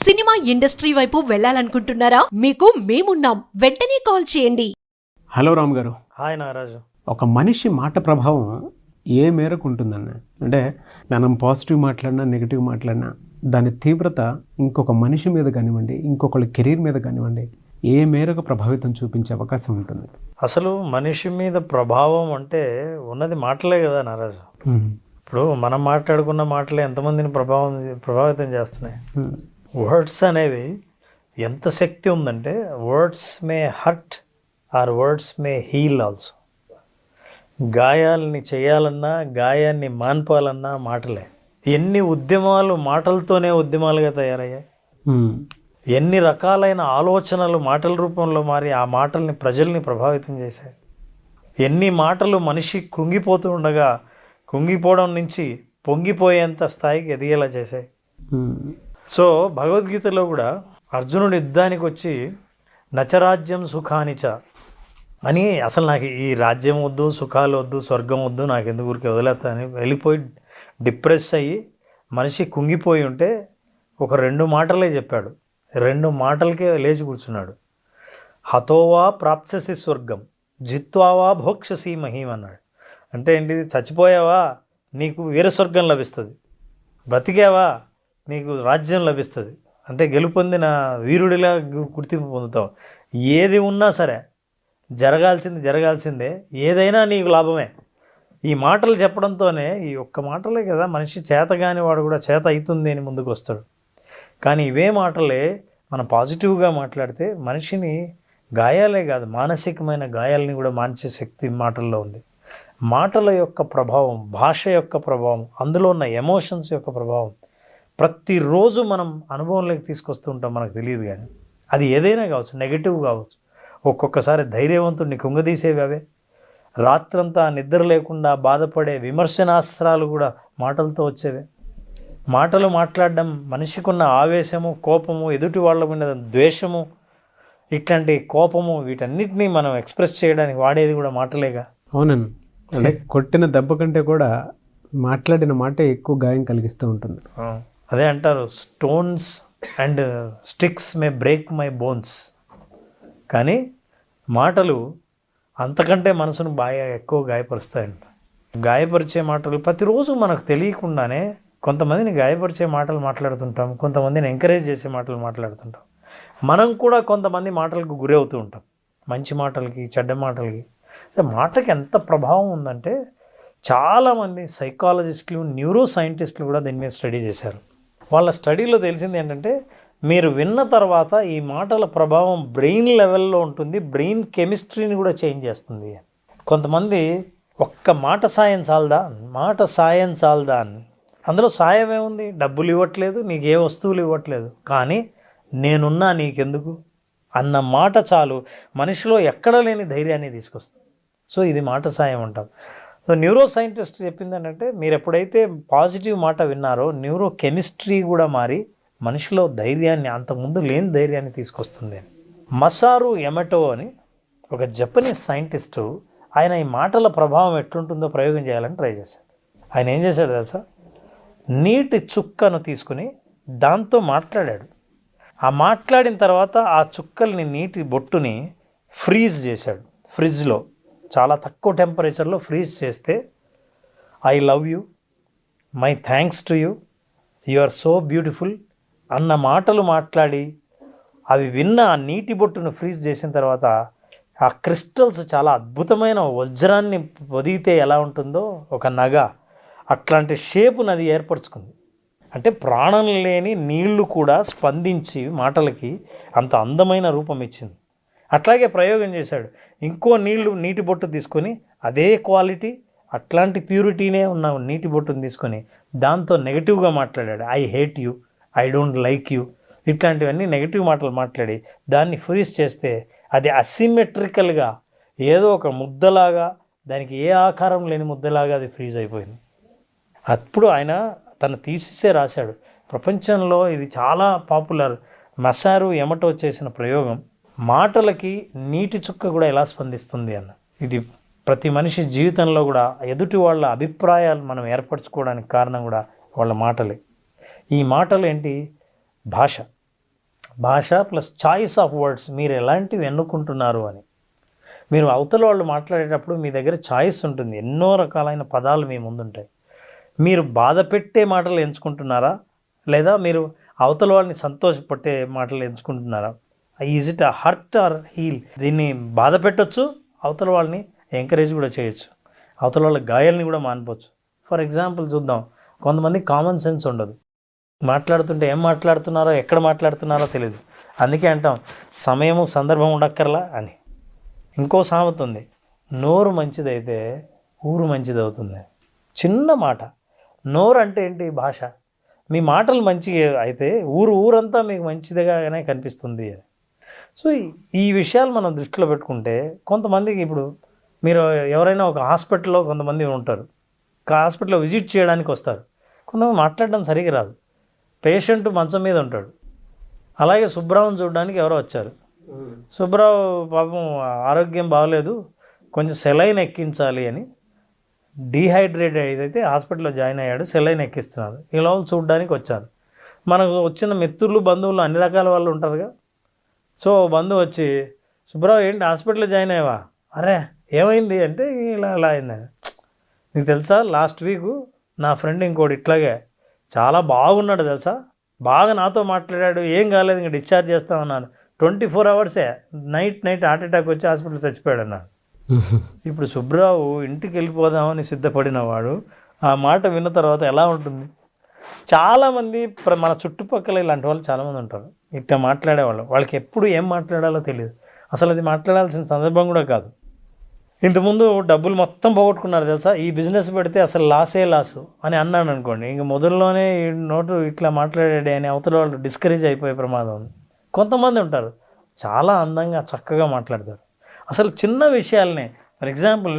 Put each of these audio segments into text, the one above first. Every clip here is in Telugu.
సినిమా ఇండస్ట్రీ వైపు వెళ్ళాలనుకుంటున్నారా? మీకు మేమున్నాం. వెంటనే కాల్ చేయండి. హలో రామ్ గారు. హాయ్ నాగరాజు. ఒక మనిషి మాట ప్రభావం ఏ మేరకు ఉంటుందన్న అంటే మనం పాజిటివ్ మాట్లాడినా నెగిటివ్ మాట్లాడినా దాని తీవ్రత ఇంకొక మనిషి మీద కానివ్వండి, ఇంకొకళ్ళ కెరీర్ మీద కానివ్వండి, ఏ మేరకు ప్రభావితం చూపించే అవకాశం ఉంటుంది? అసలు మనిషి మీద ప్రభావం అంటే ఉన్నది మాటలే కదా నాగరాజు. ఇప్పుడు మనం మాట్లాడుకున్న మాటలే ఎంతమందిని ప్రభావితం చేస్తున్నాయి. వర్డ్స్ అనేవి ఎంత శక్తి ఉందంటే words may hurt or words may heal also. గాయాలని చేయాలన్నా, గాయాన్ని మాన్పాలన్నా మాటలే. ఎన్ని ఉద్యమాలు మాటలతోనే ఉద్యమాలుగా తయారయ్యాయి. ఎన్ని రకాలైన ఆలోచనలు మాటల రూపంలో మారి ఆ మాటల్ని ప్రజల్ని ప్రభావితం చేశాయి. ఎన్ని మాటలు మనిషి కృంగిపోతూ ఉండగా కృంగిపోవడం నుంచి పొంగిపోయేంత స్థాయికి ఎదిగేలా చేశాయి. సో భగవద్గీతలో కూడా అర్జునుడు యుద్ధానికి వచ్చి నచరాజ్యం సుఖానిచ అని, అసలు నాకు ఈ రాజ్యం వద్దు, సుఖాలు వద్దు, స్వర్గం వద్దు, నాకు ఎందుకు ఊరికి వదిలేస్తా అని వెళ్ళిపోయి డిప్రెస్ అయ్యి మనిషి కుంగిపోయి ఉంటే ఒక 2 మాటలే చెప్పాడు. 2 మాటలకే లేచి కూర్చున్నాడు. హతోవా ప్రాప్స్యసి స్వర్గం జిత్వావా భోక్షసి మహీం అన్నాడు. అంటే ఏంటి? చచ్చిపోయావా నీకు వీరస్వర్గం లభిస్తుంది, బ్రతికావా నీకు రాజ్యం లభిస్తుంది, అంటే గెలుపొందిన వీరుడిలా గుర్తింపు పొందుతావు. ఏది ఉన్నా సరే జరగాల్సిందే, ఏదైనా నీకు లాభమే. ఈ మాటలు చెప్పడంతోనే, ఈ ఒక్క మాటలే కదా మనిషి చేతగాని వాడు కూడా చేత అవుతుంది అని ముందుకు వస్తాడు. కానీ ఇవే మాటలే మనం పాజిటివ్గా మాట్లాడితే మనిషిని గాయాలే కాదు, మానసికమైన గాయాలని కూడా మార్చే శక్తి మాటల్లో ఉంది. మాటల యొక్క ప్రభావం, భాష యొక్క ప్రభావం, అందులో ఉన్న ఎమోషన్స్ యొక్క ప్రభావం ప్రతిరోజు మనం అనుభవంలోకి తీసుకొస్తూ ఉంటాం, మనకు తెలియదు. కానీ అది ఏదైనా కావచ్చు, నెగిటివ్ కావచ్చు. ఒక్కొక్కసారి ధైర్యవంతుడిని కుంగదీసేవి అవే. రాత్రంతా నిద్ర లేకుండా బాధపడే విమర్శనాస్త్రాలు కూడా మాటలతో వచ్చేవే. మాటలు మాట్లాడడం మనిషికున్న ఆవేశము, కోపము, ఎదుటి వాళ్ళ మీద ద్వేషము, ఇట్లాంటి కోపము, వీటన్నిటినీ మనం ఎక్స్ప్రెస్ చేయడానికి వాడేది కూడా మాటలేగా. అవునండి. అంటే కొట్టిన దెబ్బ కంటే కూడా మాట్లాడిన మాట ఎక్కువ గాయం కలిగిస్తూ ఉంటుంది. అదే అంటారు, stones and sticks May break my bones. కానీ మాటలు అంతకంటే మనసును బాగా ఎక్కువ గాయపరుస్తాయంట. గాయపరిచే మాటలు ప్రతిరోజు మనకు తెలియకుండానే కొంతమందిని గాయపరిచే మాటలు మాట్లాడుతుంటాం, కొంతమందిని ఎంకరేజ్ చేసే మాటలు మాట్లాడుతుంటాం. మనం కూడా కొంతమంది మాటలకు గురి అవుతూ ఉంటాం, మంచి మాటలకి, చెడ్డ మాటలకి. సో మాటకి ఎంత ప్రభావం ఉందంటే చాలామంది సైకాలజిస్టులు, న్యూరో సైంటిస్టులు కూడా దీని మీద స్టడీ చేశారు. వాళ్ళ స్టడీలో తెలిసింది ఏంటంటే, మీరు విన్న తర్వాత ఈ మాటల ప్రభావం బ్రెయిన్ లెవెల్లో ఉంటుంది, బ్రెయిన్ కెమిస్ట్రీని కూడా చేంజ్ చేస్తుంది. కొంతమంది ఒక్క మాట సాయం చాలదా అని, అందులో సాయం ఏముంది? డబ్బులు ఇవ్వట్లేదు, నీకు ఏ వస్తువులు ఇవ్వట్లేదు, కానీ నేనున్నా నీకెందుకు అన్న మాట చాలు మనిషిలో ఎక్కడ లేని ధైర్యాన్ని తీసుకొస్తుంది. సో ఇది మాట సాయం అంటాం. సో న్యూరో సైంటిస్ట్ చెప్పింది ఏంటంటే, మీరు ఎప్పుడైతే పాజిటివ్ మాట విన్నారో న్యూరో కెమిస్ట్రీ కూడా మారి మనిషిలో ధైర్యాన్ని, అంతకుముందు లేని ధైర్యాన్ని తీసుకొస్తుంది అని. మసారు ఎమటో అని ఒక జపనీస్ సైంటిస్టు, ఆయన ఈ మాటల ప్రభావం ఎట్లుంటుందో ప్రయోగం చేయాలని ట్రై చేశాడు. ఆయన ఏం చేశాడు తెలుసా? నీటి చుక్కను తీసుకుని దాంతో మాట్లాడాడు. ఆ మాట్లాడిన తర్వాత ఆ చుక్కల్ని, నీటి బొట్టుని ఫ్రీజ్ చేశాడు. ఫ్రిడ్జ్లో చాలా తక్కువ టెంపరేచర్లో ఫ్రీజ్ చేస్తే, I love you, my thanks to you, you are so beautiful అన్న మాటలు మాట్లాడి అవి విన్న ఆ నీటి బొట్టును ఫ్రీజ్ చేసిన తర్వాత ఆ క్రిస్టల్స్ చాలా అద్భుతమైన వజ్రాన్ని పొదిగితే ఎలా ఉంటుందో ఒక నగ, అట్లాంటి షేపును అది ఏర్పరచుకుంది. అంటే ప్రాణం లేని నీళ్లు కూడా స్పందించి మాటలకి అంత అందమైన రూపం ఇచ్చింది. అట్లాగే ప్రయోగం చేశాడు. ఇంకో నీటి బొట్టు తీసుకొని అదే క్వాలిటీ, అట్లాంటి ప్యూరిటీనే ఉన్న నీటి బొట్టును తీసుకొని దాంతో నెగిటివ్గా మాట్లాడాడు. I hate you, I don't like you, ఇట్లాంటివన్నీ నెగిటివ్ మాటలు మాట్లాడి దాన్ని ఫ్రీజ్ చేస్తే అది అసిమెట్రికల్గా ఏదో ఒక ముద్దలాగా, దానికి ఏ ఆకారం లేని ముద్దలాగా అది ఫ్రీజ్ అయిపోయింది. అప్పుడు ఆయన తన థీసిసే రాశాడు. ప్రపంచంలో ఇది చాలా పాపులర్. మసారు ఎమటో చేసిన ప్రయోగం, మాటలకి నీటి చుక్క కూడా ఎలా స్పందిస్తుంది అన్న. ఇది ప్రతి మనిషి జీవితంలో కూడా ఎదుటి వాళ్ళ అభిప్రాయాలు మనం ఏర్పరచుకోవడానికి కారణం కూడా వాళ్ళ మాటలే. ఈ మాటలు ఏంటి? భాష. భాష ప్లస్ చాయిస్ ఆఫ్ వర్డ్స్, మీరు ఎలాంటివి ఎన్నుకుంటున్నారు అని. మీరు అవతల వాళ్ళు మాట్లాడేటప్పుడు మీ దగ్గర చాయిస్ ఉంటుంది, ఎన్నో రకాలైన పదాలు మీ ముందుంటాయి. మీరు బాధ పెట్టే మాటలు ఎంచుకుంటున్నారా, లేదా మీరు అవతల వాళ్ళని సంతోషపెట్టే మాటలు ఎంచుకుంటున్నారా? Is it a hurt or heal? దీన్ని బాధ పెట్టచ్చు, అవతల వాళ్ళని ఎంకరేజ్ కూడా చేయొచ్చు, అవతల వాళ్ళ గాయాలని కూడా మానిపోవచ్చు. ఫర్ ఎగ్జాంపుల్ చూద్దాం, కొంతమంది కామన్ సెన్స్ ఉండదు, మాట్లాడుతుంటే ఏం మాట్లాడుతున్నారో ఎక్కడ మాట్లాడుతున్నారో తెలియదు. అందుకే అంటాం సమయము సందర్భం ఉండక్కర్లా అని. ఇంకో సామెత ఉంది, నోరు మంచిదైతే ఊరు మంచిది అవుతుంది. చిన్న మాట, నోరు అంటే ఏంటి? భాష. మీ మాటలు మంచిగా అయితే ఊరంతా మీకు మంచిదిగానే కనిపిస్తుంది అని. సో ఈ విషయాలు మనం దృష్టిలో పెట్టుకుంటే, కొంతమందికి ఇప్పుడు మీరు ఎవరైనా ఒక హాస్పిటల్లో కొంతమంది ఉంటారు, హాస్పిటల్లో విజిట్ చేయడానికి వస్తారు, కొంతమంది మాట్లాడడం సరిగా రాదు, పేషెంట్ మంచం మీద ఉంటాడు. అలాగే సుబ్రావుని చూడడానికి ఎవరో వచ్చారు, సుబ్రావు పాపం ఆరోగ్యం బాగలేదు, కొంచెం సెలైన్ ఎక్కించాలి అని డీహైడ్రేట్ అయితే హాస్పిటల్లో జాయిన్ అయ్యాడు, సెలైన్ ఎక్కిస్తున్నారు. ఈ లోపల చూడడానికి వచ్చారు. మనకు వచ్చిన మిత్రులు బంధువులు అన్ని రకాల వాళ్ళు ఉంటారుగా. సో బంధువు వచ్చి, సుబ్రావు ఏంటి హాస్పిటల్లో జాయిన్ అయ్యావా? అరే ఏమైంది అంటే, ఇలా అయిందని. నీకు తెలుసా, లాస్ట్ వీక్ నా ఫ్రెండ్ ఇంకోటి ఇట్లాగే చాలా బాగున్నాడు తెలుసా, బాగా నాతో మాట్లాడాడు, ఏం కాలేదు, ఇంకా డిశ్చార్జ్ చేస్తామన్నాను. 24 అవర్సే నైట్ హార్ట్ అటాక్ వచ్చి హాస్పిటల్ చచ్చిపోయాడు అన్నాడు. ఇప్పుడు సుబ్రావు ఇంటికి వెళ్ళిపోదామని సిద్ధపడిన వాడు ఆ మాట విన్న తర్వాత ఎలా ఉంటుంది? చాలామంది మన చుట్టుపక్కల ఇలాంటి వాళ్ళు చాలామంది ఉంటారు, ఇట్లా మాట్లాడేవాళ్ళు. వాళ్ళకి ఎప్పుడు ఏం మాట్లాడాలో తెలియదు, అసలు అది మాట్లాడాల్సిన సందర్భం కూడా కాదు. ఇంతకుముందు డబ్బులు మొత్తం పోగొట్టుకున్నారు తెలుసా, ఈ బిజినెస్ పెడితే అసలు లాసు అని అన్నాను అనుకోండి, ఇంక మొదల్లోనే ఈ నోటు ఇట్లా మాట్లాడాడే అని అవతల వాళ్ళు డిస్కరేజ్ అయిపోయే ప్రమాదం ఉంది. కొంతమంది ఉంటారు చాలా అందంగా చక్కగా మాట్లాడతారు, అసలు చిన్న విషయాలనే. ఫర్ ఎగ్జాంపుల్,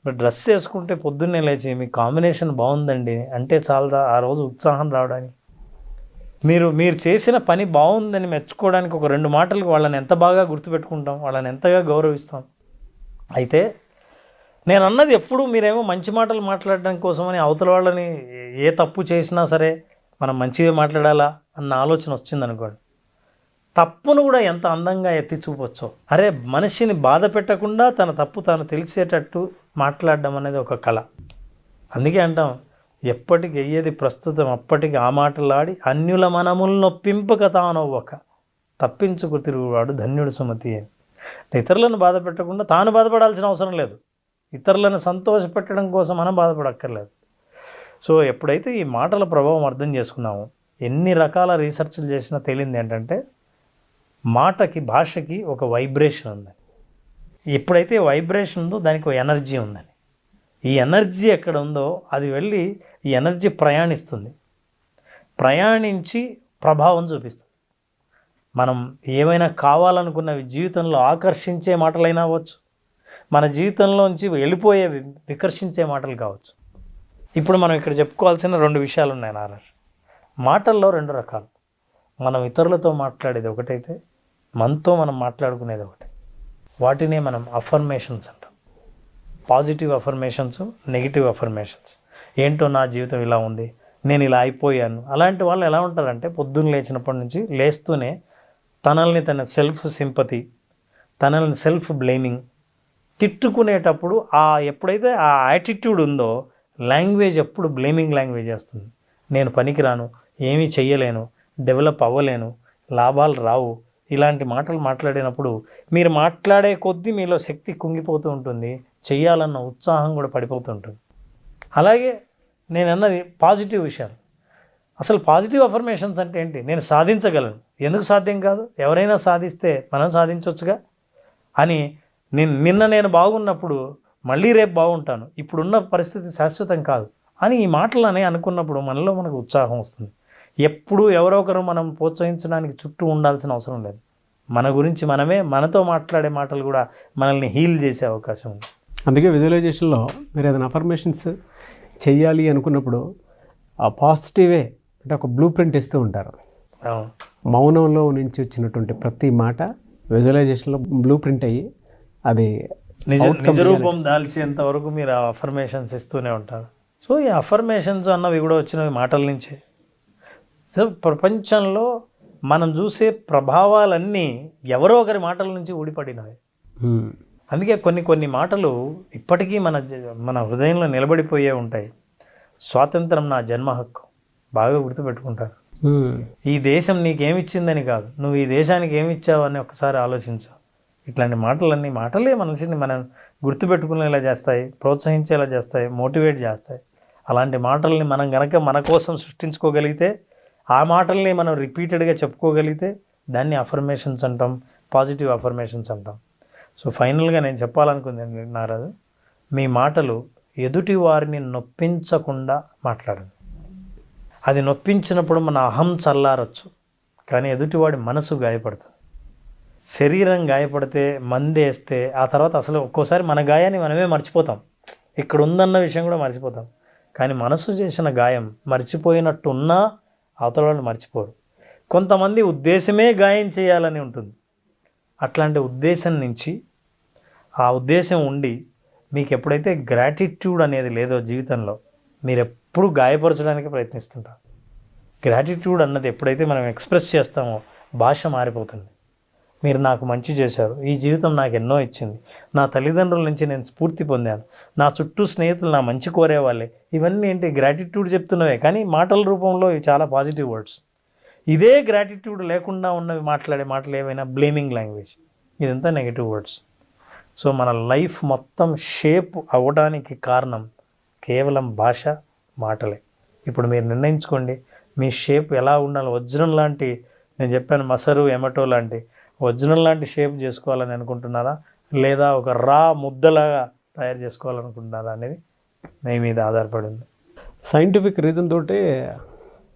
డ్రెస్ వేసుకుంటే పొద్దున్నే లేచి మీ కాంబినేషన్ బాగుందండి అంటే చాలదా ఆ రోజు ఉత్సాహం రావడానికి? మీరు చేసిన పని బాగుందని మెచ్చుకోవడానికి ఒక 2 మాటలకు వాళ్ళని ఎంత బాగా గుర్తుపెట్టుకుంటాం, వాళ్ళని ఎంతగా గౌరవిస్తాం. అయితే నేను అన్నది ఎప్పుడు మీరేమో మంచి మాటలు మాట్లాడడం కోసమని అవతల వాళ్ళని ఏ తప్పు చేసినా సరే మనం మంచిగా మాట్లాడాలా అన్న ఆలోచన వచ్చిందనుకోండి, తప్పును కూడా ఎంత అందంగా ఎత్తి చూపొచ్చో. అరే మనిషిని బాధ పెట్టకుండా తన తప్పు తాను తెలిసేటట్టు మాట్లాడడం అనేది ఒక కళ. అందుకే అంటాం, ఎప్పటికి అయ్యేది ప్రస్తుతం అప్పటికి ఆ మాటలాడి అన్యుల మనములు నొప్పింపక తానొవ్వక తప్పించుకు తిరుగువాడు ధన్యుడు సుమతి అని. ఇతరులను బాధ పెట్టకుండా తాను బాధపడాల్సిన అవసరం లేదు, ఇతరులను సంతోషపెట్టడం కోసం మనం బాధపడక్కర్లేదు. సో ఎప్పుడైతే ఈ మాటల ప్రభావం అర్థం చేసుకున్నామో, ఎన్ని రకాల రీసెర్చ్లు చేసినా తేలింది ఏంటంటే, మాటకి భాషకి ఒక వైబ్రేషన్ ఉందని. ఎప్పుడైతే వైబ్రేషన్ ఉందో దానికి ఒక ఎనర్జీ ఉందని. ఈ ఎనర్జీ ఎక్కడ ఉందో అది వెళ్ళి ఈ ఎనర్జీ ప్రయాణించి ప్రభావం చూపిస్తుంది. మనం ఏమైనా కావాలనుకున్నవి జీవితంలో ఆకర్షించే మాటలైనా అవ్వచ్చు, మన జీవితంలోంచి వెళ్ళిపోయేవి వికర్షించే మాటలు కావచ్చు. ఇప్పుడు మనం ఇక్కడ చెప్పుకోవాల్సిన 2 విషయాలు ఉన్నాయి నారాయణ. మాటల్లో 2 రకాలు. మనం ఇతరులతో మాట్లాడేది ఒకటైతే, మనతో మనం మాట్లాడుకునేది ఒకటి. వాటినే మనం అఫర్మేషన్స్ అంటాం. Positive affirmations, negative affirmations. ఏంటో నా జీవితం ఇలా ఉంది, నేను ఇలా అయిపోయాను. అలాంటి వాళ్ళు ఎలా ఉంటారంటే, పొద్దున్న లేచినప్పటి నుంచి లేస్తూనే తనల్ని తన సెల్ఫ్ సింపతి, తనల్ని సెల్ఫ్ బ్లేమింగ్, తిట్టుకునేటప్పుడు ఎప్పుడైతే ఆ యాటిట్యూడ్ ఉందో, లాంగ్వేజ్ ఎప్పుడు బ్లేమింగ్ లాంగ్వేజ్ వస్తుంది. నేను పనికిరాను, ఏమీ చెయ్యలేను, డెవలప్ అవ్వలేను, లాభాలు రావు, ఇలాంటి మాటలు మాట్లాడినప్పుడు మీరు మాట్లాడే కొద్దీ మీలో శక్తి కుంగిపోతూ ఉంటుంది, చెయ్యాలన్న ఉత్సాహం కూడా పడిపోతూ ఉంటుంది. అలాగే నేను అన్నది పాజిటివ్ విషయాలు. అసలు పాజిటివ్ అఫర్మేషన్స్ అంటే ఏంటి? నేను సాధించగలను, ఎందుకు సాధ్యం కాదు, ఎవరైనా సాధిస్తే మనం సాధించవచ్చుగా అని. నేను బాగున్నప్పుడు మళ్ళీ రేపు బాగుంటాను, ఇప్పుడున్న పరిస్థితి శాశ్వతం కాదు అని ఈ మాటలని అనుకున్నప్పుడు మనలో మనకు ఉత్సాహం వస్తుంది. ఎప్పుడు ఎవరో ఒకరు మనం ప్రోత్సహించడానికి చుట్టూ ఉండాల్సిన అవసరం లేదు. మన గురించి మనమే, మనతో మాట్లాడే మాటలు కూడా మనల్ని హీల్ చేసే అవకాశం ఉంది. అందుకే విజువలైజేషన్లో మీరు ఏదైనా అఫర్మేషన్స్ చెయ్యాలి అనుకున్నప్పుడు ఆ పాజిటివే అంటే ఒక బ్లూ ప్రింట్ ఇస్తూ ఉంటారు. మౌనంలో నుంచి వచ్చినటువంటి ప్రతి మాట విజువలైజేషన్లో బ్లూ ప్రింట్ అయ్యి అది నిజ రూపం దాల్చేంత వరకు మీరు ఆ అఫర్మేషన్స్ ఇస్తూనే ఉంటారు. సో ఈ అఫర్మేషన్స్ అన్నవి కూడా వచ్చినవి మాటల నుంచే. సో ప్రపంచంలో మనం చూసే ప్రభావాలన్నీ ఎవరో ఒకరి మాటల నుంచి ఊడిపడినవి. అందుకే కొన్ని మాటలు ఇప్పటికీ మన హృదయంలో నిలబడిపోయే ఉంటాయి. స్వాతంత్రం నా జన్మ హక్కు బాగా గుర్తుపెట్టుకుంటారు. ఈ దేశం నీకేమిచ్చిందని కాదు, నువ్వు ఈ దేశానికి ఏమిచ్చావు అని ఒకసారి ఆలోచించు. ఇట్లాంటి మాటలే మనిషిని మనం గుర్తుపెట్టుకునేలా చేస్తాయి, ప్రోత్సహించేలా చేస్తాయి, మోటివేట్ చేస్తాయి. అలాంటి మాటల్ని మనం గనక మన కోసం సృష్టించుకోగలిగితే, ఆ మాటల్ని మనం రిపీటెడ్గా చెప్పుకోగలిగితే దాన్ని అఫర్మేషన్స్ అంటాం, పాజిటివ్ అఫర్మేషన్స్ అంటాం. సో ఫైనల్గా నేను చెప్పాలనుకుంది నారాజు, మీ మాటలు ఎదుటి వారిని నొప్పించకుండా మాట్లాడండి. అది నొప్పించినప్పుడు మన అహం చల్లారచ్చు, కానీ ఎదుటివాడి మనసు గాయపడుతుంది. శరీరం గాయపడితే మందేస్తే ఆ తర్వాత అసలు ఒక్కోసారి మన గాయాన్ని మనమే మర్చిపోతాం, ఇక్కడ ఉందన్న విషయం కూడా మర్చిపోతాం. కానీ మనసు చేసిన గాయం మర్చిపోయినట్టున్నా అవతల వాళ్ళు మర్చిపోరు. కొంతమంది ఉద్దేశమే గాయం చేయాలని ఉంటుంది. అట్లాంటి ఉద్దేశం నుంచి, ఆ ఉద్దేశం ఉండి మీకు ఎప్పుడైతే గ్రాటిట్యూడ్ అనేది లేదో జీవితంలో, మీరు ఎప్పుడు గాయపరచడానికి ప్రయత్నిస్తుంటారు. గ్రాటిట్యూడ్ అన్నది ఎప్పుడైతే మనం ఎక్స్ప్రెస్ చేస్తామో భాష మారిపోతుంది. మీరు నాకు మంచి చేశారు, ఈ జీవితం నాకు ఎన్నో ఇచ్చింది, నా తల్లిదండ్రుల నుంచి నేను స్ఫూర్తి పొందాను, నా చుట్టూ స్నేహితులు నా మంచి కోరేవాళ్ళే, ఇవన్నీ ఏంటి గ్రాటిట్యూడ్ చెప్తున్నవే, కానీ మాటల రూపంలో ఇవి చాలా పాజిటివ్ వర్డ్స్. ఇదే గ్రాటిట్యూడ్ లేకుండా ఉన్నవి మాట్లాడే మాటలు ఏవైనా బ్లేమింగ్ లాంగ్వేజ్, ఇదంతా నెగిటివ్ వర్డ్స్. సో మన లైఫ్ మొత్తం షేప్ అవ్వడానికి కారణం కేవలం భాష, మాటలే. ఇప్పుడు మీరు నిర్ణయించుకోండి, మీ షేప్ ఎలా ఉండాలి. వజ్రం లాంటి, నేను చెప్పాను మసరు ఎమటో లాంటి వజ్రం లాంటి షేప్ చేసుకోవాలని అనుకుంటున్నారా, లేదా ఒక రా ముద్దలాగా తయారు చేసుకోవాలనుకుంటున్నారా అనేది మీ మీద ఆధారపడింది. సైంటిఫిక్ రీజన్ తోటి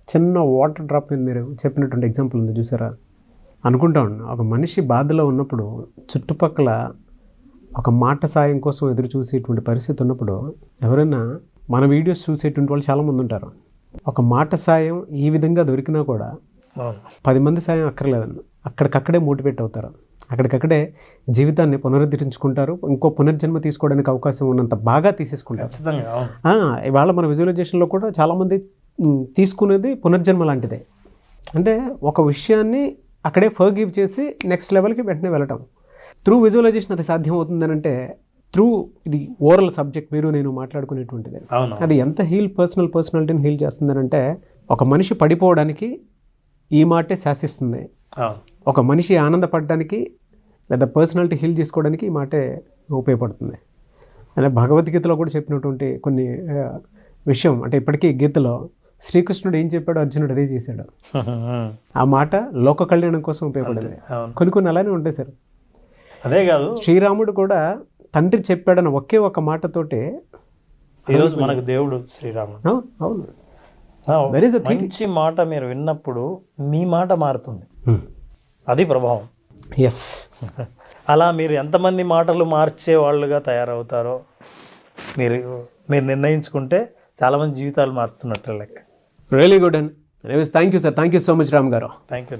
చిన్న వాటర్ డ్రాప్ మీద మీరు చెప్పినటువంటి ఎగ్జాంపుల్ ఉంది చూసారా. అనుకుంటా ఉన్నా, ఒక మనిషి బాధలో ఉన్నప్పుడు చుట్టుపక్కల ఒక మాట సాయం కోసం ఎదురు చూసేటువంటి పరిస్థితి ఉన్నప్పుడు, ఎవరైనా మన వీడియోస్ చూసేటువంటి వాళ్ళు చాలామంది ఉంటారు. ఒక మాట సాయం ఈ విధంగా దొరికినా కూడా 10 మంది సాయం అక్కర్లేదన్న, అక్కడికక్కడే మోటివేట్ అవుతారు, అక్కడికక్కడే జీవితాన్ని పునరుద్ధరించుకుంటారు, ఇంకో పునర్జన్మ తీసుకోవడానికి అవకాశం ఉన్నంత బాగా తీసేసుకుంటారు. ఇవాళ మన విజువలైజేషన్లో కూడా చాలామంది తీసుకునేది పునర్జన్మ లాంటిదే. అంటే ఒక విషయాన్ని అక్కడే ఫర్గివ్ చేసి నెక్స్ట్ లెవెల్కి వెంటనే వెళ్ళటం. త్రూ విజువలైజేషన్ అది సాధ్యం అవుతుందని అంటే, త్రూ ఇది ఓరల్ సబ్జెక్ట్ మీరు నేను మాట్లాడుకునేటువంటిది. అది ఎంత పర్సనాలిటీని హీల్ చేస్తుందని అంటే, ఒక మనిషి పడిపోవడానికి ఈ మాటే శాసిస్తుంది, ఒక మనిషి ఆనందపడడానికి లేదా పర్సనాలిటీ హీల్ చేసుకోవడానికి ఈ మాటే ఉపయోగపడుతుంది. అంటే భగవద్గీతలో కూడా చెప్పినటువంటి కొన్ని విషయం, అంటే ఇప్పటికీ గీతలో శ్రీకృష్ణుడు ఏం చెప్పాడో అర్జునుడు అదే చేశాడు. ఆ మాట లోక కళ్యాణం కోసం ఉపయోగపడింది. కొన్ని అలానే ఉంటాయి సార్. అదే కాదు, శ్రీరాముడు కూడా తండ్రి చెప్పాడన్న ఒకే ఒక మాటతోటే ఈరోజు మనకు దేవుడు శ్రీరాముడు. అవును, మంచి మాట మీరు విన్నప్పుడు మీ మాట మారుతుంది, అది ప్రభావం. ఎస్, అలా మీరు ఎంతమంది మాటలు మార్చే వాళ్ళుగా తయారవుతారో మీరు నిర్ణయించుకుంటే చాలామంది జీవితాలు మారుతున్నట్లు లెక్క. Really good and thank you sir, thank you so much Ram garu. Thank you.